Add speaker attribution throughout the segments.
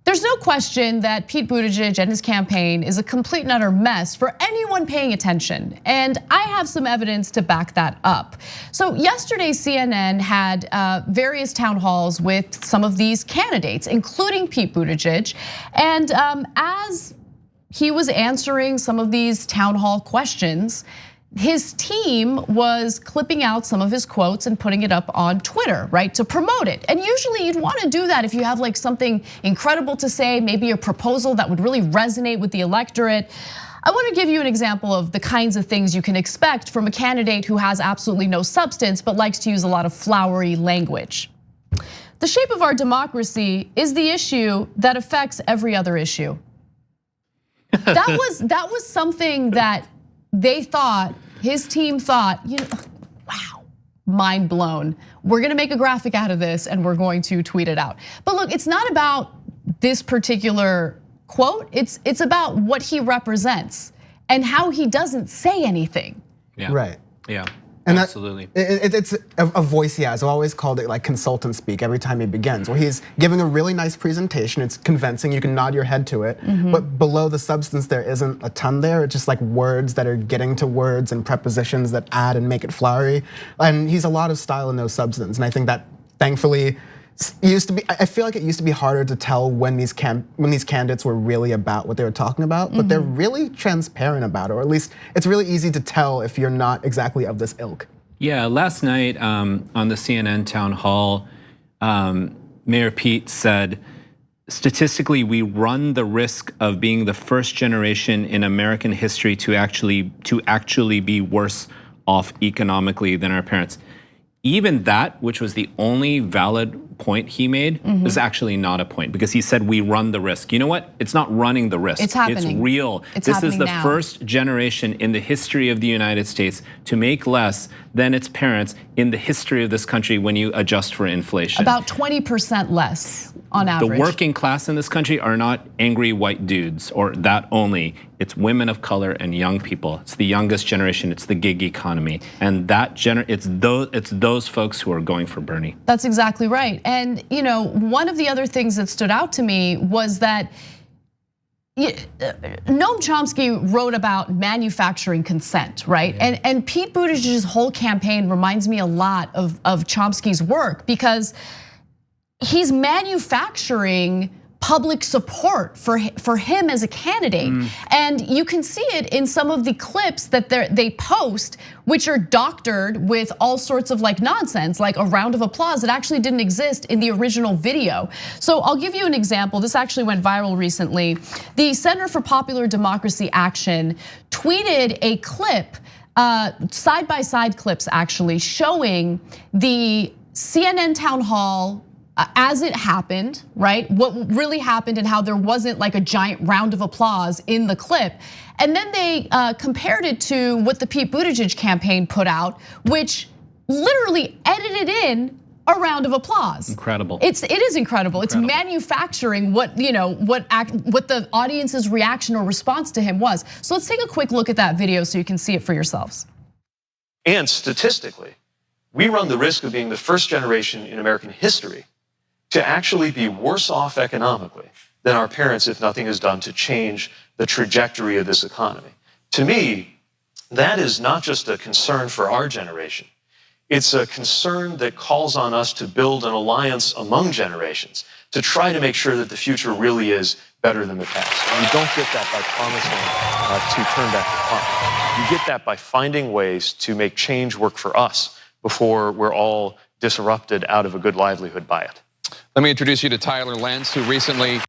Speaker 1: There's no question that Pete Buttigieg and his campaign is a complete and utter mess for anyone paying attention. And I have some evidence to back that up. So yesterday, CNN had various town halls with some of these candidates, including Pete Buttigieg. And as he was answering some of these town hall questions, his team was clipping out some of his quotes and putting it up on Twitter, right, to promote it. And usually you'd want to do that if you have like something incredible to say, maybe a proposal that would really resonate with the electorate. I want to give you an example of the kinds of things you can expect from a candidate who has absolutely no substance but likes to use a lot of flowery language. The shape of our democracy is the issue that affects every other issue. That was something that they thought, his team thought, wow, mind blown. We're gonna make a graphic out of this and we're going to tweet it out. But look, it's not about this particular quote, it's about what he represents and how he doesn't say anything.
Speaker 2: Yeah.
Speaker 3: Right.
Speaker 2: Yeah.
Speaker 3: And
Speaker 2: absolutely.
Speaker 3: It's a voice he has. I've always called it like consultant speak every time he begins, where he's giving a really nice presentation. It's convincing, you can nod your head to it. But below the substance, there isn't a ton there. It's just like words that are getting to words and prepositions that add and make it flowery. And he's a lot of style and no substance. And I think that thankfully, I feel like it used to be harder to tell when these candidates were really about what they were talking about, but they're really transparent about it, or at least it's really easy to tell if you're not exactly of this ilk.
Speaker 2: Yeah, last night on the CNN town hall, Mayor Pete said, statistically, we run the risk of being the first generation in American history to actually be worse off economically than our parents. Even that, which was the only valid point he made, is actually not a point, because he said we run the risk. You know what? It's not running the risk.
Speaker 1: It's happening.
Speaker 2: It's real. This is the first generation in the history of the United States to make less than its parents in the history of this country when you adjust for inflation.
Speaker 1: About 20% less on average.
Speaker 2: The working class in this country are not angry white dudes or that only. It's women of color and young people. It's the youngest generation. It's the gig economy, and it's those folks who are going for Bernie.
Speaker 1: That's exactly right. And one of the other things that stood out to me was that Noam Chomsky wrote about manufacturing consent, right? Yeah. And Pete Buttigieg's whole campaign reminds me a lot of Chomsky's work, because he's manufacturing public support for him as a candidate. And you can see it in some of the clips that they post, which are doctored with all sorts of like nonsense, like a round of applause that actually didn't exist in the original video. So I'll give you an example. This actually went viral recently. The Center for Popular Democracy Action tweeted a clip, side-by-side clips actually, showing the CNN town hall as it happened, right? What really happened and how there wasn't like a giant round of applause in the clip. And then they compared it to what the Pete Buttigieg campaign put out, which literally edited in a round of applause.
Speaker 2: Incredible.
Speaker 1: It is incredible. It's manufacturing what the audience's reaction or response to him was. So let's take a quick look at that video so you can see it for yourselves.
Speaker 4: And statistically, we run the risk of being the first generation in American history to actually be worse off economically than our parents if nothing is done to change the trajectory of this economy. To me, that is not just a concern for our generation. It's a concern that calls on us to build an alliance among generations to try to make sure that the future really is better than the past. And you don't get that by promising to turn back the clock. You get that by finding ways to make change work for us before we're all disrupted out of a good livelihood by it.
Speaker 5: Let me introduce you to Tyler Lentz, who recently.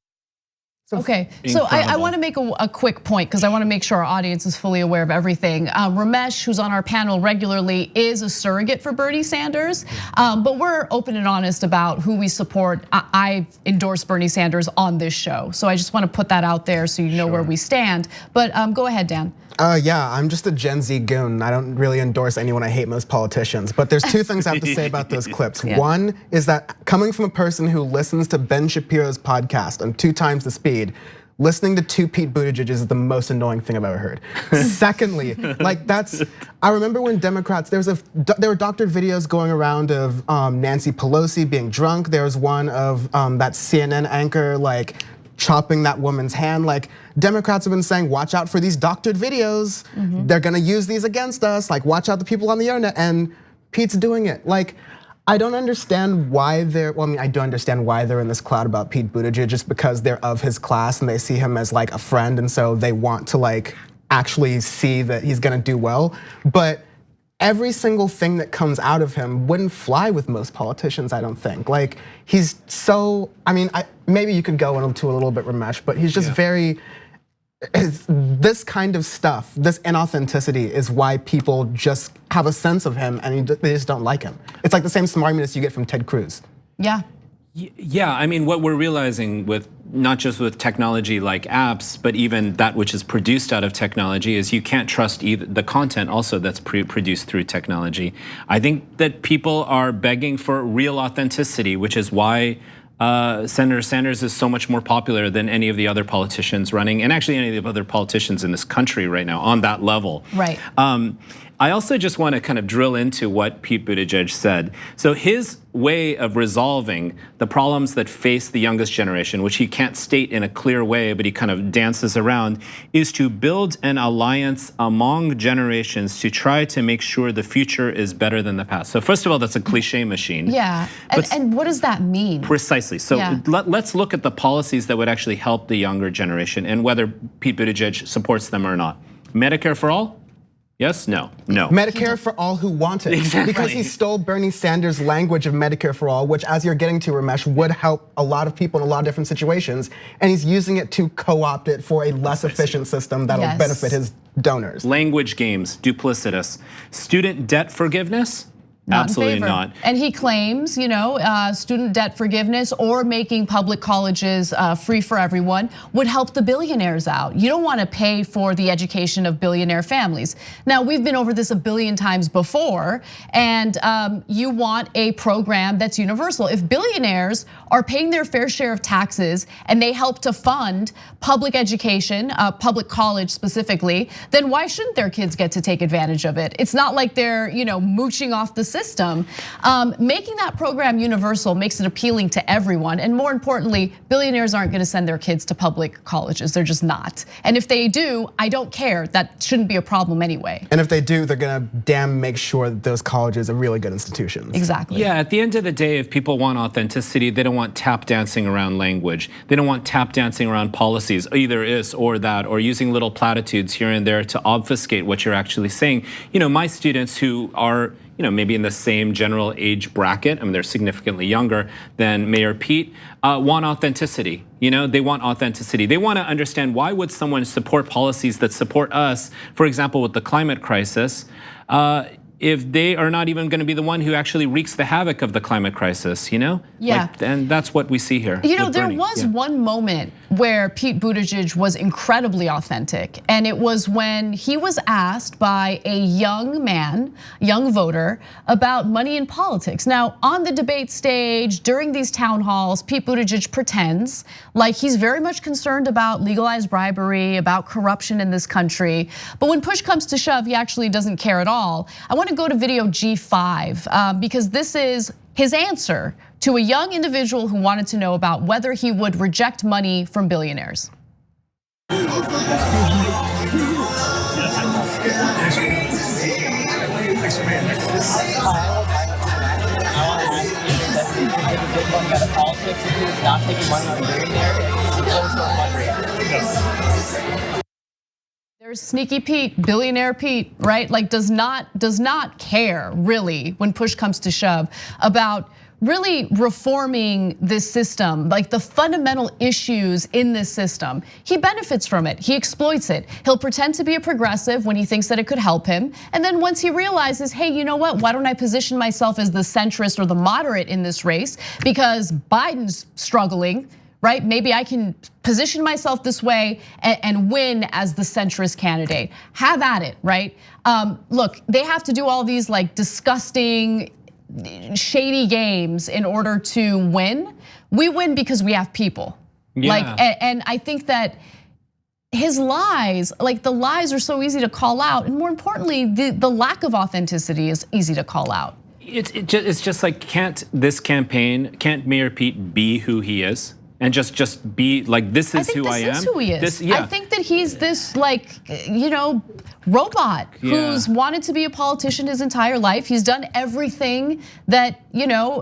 Speaker 1: Okay, so I want to make a quick point, because I want to make sure our audience is fully aware of everything. Ramesh, who's on our panel regularly, is a surrogate for Bernie Sanders, but we're open and honest about who we support. I endorse Bernie Sanders on this show, so I just want to put that out there so you know where we stand. But go ahead, Dan.
Speaker 3: Yeah, I'm just a Gen Z goon. I don't really endorse anyone. I hate most politicians. But there's two things I have to say about those clips. Yeah. One is that coming from a person who listens to Ben Shapiro's podcast on 2 times the speed, listening to 2 Pete Buttigieg is the most annoying thing I've ever heard. Secondly, I remember when Democrats, there were doctored videos going around of Nancy Pelosi being drunk. There was one of that CNN anchor chopping that woman's hand. Like, Democrats have been saying, watch out for these doctored videos. They're gonna use these against us. Like, watch out the people on the internet, and Pete's doing it. Like, I don't understand why well, I mean, I do understand why they're in this cloud about Pete Buttigieg, just because they're of his class and they see him as like a friend, and so they want to like actually see that he's gonna do well. But every single thing that comes out of him wouldn't fly with most politicians, I don't think. Like, he's so, I mean, maybe you could go into a little bit Ramesh, but he's just very, this kind of stuff, this inauthenticity is why people just have a sense of him and they just don't like him. It's like the same smarminess you get from Ted Cruz.
Speaker 1: Yeah.
Speaker 2: Yeah, I mean, what we're realizing with not just with technology like apps, but even that which is produced out of technology is you can't trust either the content also that's produced through technology. I think that people are begging for real authenticity, which is why Senator Sanders is so much more popular than any of the other politicians running, and actually any of the other politicians in this country right now on that level.
Speaker 1: Right.
Speaker 2: I also just want to kind of drill into what Pete Buttigieg said. So his way of resolving the problems that face the youngest generation, which he can't state in a clear way, but he kind of dances around, is to build an alliance among generations to try to make sure the future is better than the past. So first of all, that's a cliche machine.
Speaker 1: Yeah, and what does that mean?
Speaker 2: Precisely, so let's look at the policies that would actually help the younger generation and whether Pete Buttigieg supports them or not. Medicare for all? Yes, no, no.
Speaker 3: Medicare for all who want it.
Speaker 2: Exactly.
Speaker 3: Because he stole Bernie Sanders' language of Medicare for all, which, as you're getting to, Ramesh, would help a lot of people in a lot of different situations. And he's using it to co-opt it for a less efficient system that'll benefit his donors.
Speaker 2: Language games, duplicitous. Student debt forgiveness? Absolutely not.
Speaker 1: And he claims, student debt forgiveness or making public colleges free for everyone would help the billionaires out. You don't want to pay for the education of billionaire families. Now, we've been over this a billion times before, and you want a program that's universal. If billionaires are paying their fair share of taxes and they help to fund public education, public college specifically, then why shouldn't their kids get to take advantage of it? It's not like they're mooching off the system. Making that program universal makes it appealing to everyone. And more importantly, billionaires aren't gonna send their kids to public colleges. They're just not. And if they do, I don't care. That shouldn't be a problem anyway.
Speaker 3: And if they do, they're gonna make sure that those colleges are really good institutions.
Speaker 1: Exactly.
Speaker 2: Yeah, at the end of the day, if people want authenticity, they don't want tap dancing around language. They don't want tap dancing around policies, either this or that, or using little platitudes here and there to obfuscate what you're actually saying. My students who are maybe in the same general age bracket, I mean, they're significantly younger than Mayor Pete, want authenticity. They want authenticity. They want to understand, why would someone support policies that support us, for example, with the climate crisis, if they are not even going to be the one who actually wreaks the havoc of the climate crisis,
Speaker 1: Yeah.
Speaker 2: And that's what we see here.
Speaker 1: There was one moment where Pete Buttigieg was incredibly authentic, and it was when he was asked by a young man, young voter, about money in politics. Now, on the debate stage, during these town halls, Pete Buttigieg pretends like he's very much concerned about legalized bribery, about corruption in this country. But when push comes to shove, he actually doesn't care at all. I want to go to video G5 because this is his answer to a young individual who wanted to know about whether he would reject money from billionaires. There's sneaky Pete, billionaire Pete, right? Like does not care really when push comes to shove about really reforming this system, like the fundamental issues in this system. He benefits from it, he exploits it. He'll pretend to be a progressive when he thinks that it could help him. And then once he realizes, hey, you know what? Why don't I position myself as the centrist or the moderate in this race? Because Biden's struggling, right? Maybe I can position myself this way and win as the centrist candidate. Have at it, right? Look, they have to do all these like disgusting, shady games in order to win. We win because we have people.
Speaker 2: Yeah.
Speaker 1: And I think that his lies, like the lies are so easy to call out, and more importantly, the lack of authenticity is easy to call out.
Speaker 2: It's just like, can't Mayor Pete be who he is? and just be like, this is who I am.
Speaker 1: This is who he is. I think that he's this robot who's wanted to be a politician his entire life. He's done everything that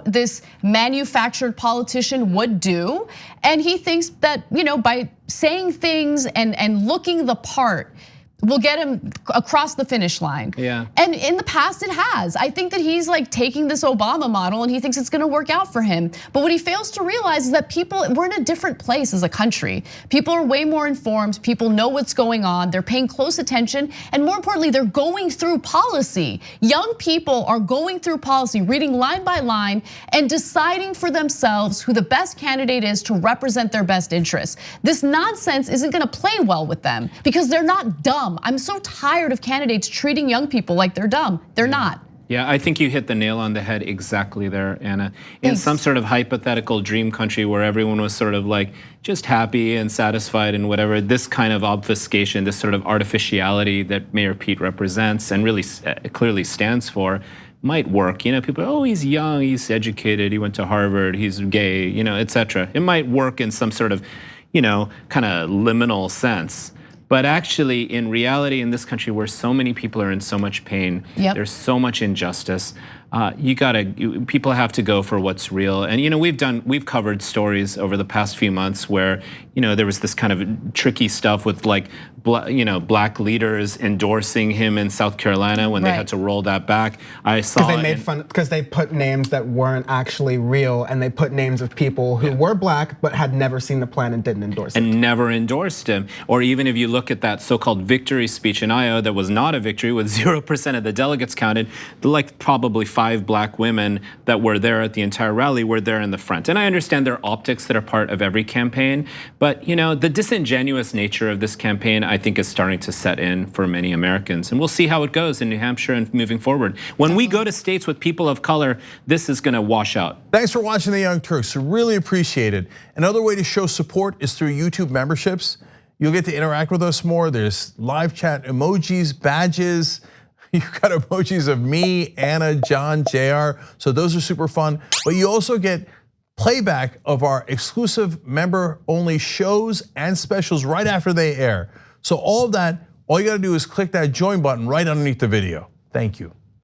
Speaker 1: this manufactured politician would do, and he thinks that by saying things and looking the part will get him across the finish line.
Speaker 2: Yeah.
Speaker 1: And in the past it has. I think that he's taking this Obama model and he thinks it's gonna work out for him. But what he fails to realize is that we're in a different place as a country. People are way more informed, people know what's going on, they're paying close attention, and more importantly, they're going through policy. Young people are going through policy, reading line by line and deciding for themselves who the best candidate is to represent their best interests. This nonsense isn't gonna play well with them because they're not dumb. I'm so tired of candidates treating young people like they're dumb. They're not.
Speaker 2: Yeah, I think you hit the nail on the head exactly there, Anna. In some sort of hypothetical dream country where everyone was sort of just happy and satisfied and whatever, this kind of obfuscation, this sort of artificiality that Mayor Pete represents and really clearly stands for might work. People, oh, he's young, he's educated, he went to Harvard, he's gay, etc. It might work in some sort of, kind of liminal sense. But actually, in reality, in this country where so many people are in so much pain, there's so much injustice. People have to go for what's real. And we've covered stories over the past few months where there was this kind of tricky stuff with black leaders endorsing him in South Carolina when they had to roll that back. I saw
Speaker 3: because they made fun because they put names that weren't actually real, and they put names of people who were black but had never seen the plan and didn't endorse it.
Speaker 2: And never endorsed him. Or even if you look at that so-called victory speech in Iowa that was not a victory, with 0% of the delegates counted, probably 5 black women that were there at the entire rally were there in the front. And I understand there are optics that are part of every campaign, but the disingenuous nature of this campaign, I think, is starting to set in for many Americans. And we'll see how it goes in New Hampshire and moving forward. When we go to states with people of color, this is gonna wash out.
Speaker 6: Thanks for watching the Young Turks, really appreciate it. Another way to show support is through YouTube memberships. You'll get to interact with us more. There's live chat emojis, badges. You've got emojis of me, Anna, John, JR. So those are super fun. But you also get playback of our exclusive member-only shows and specials right after they air. So all of that, all you gotta do is click that join button right underneath the video. Thank you.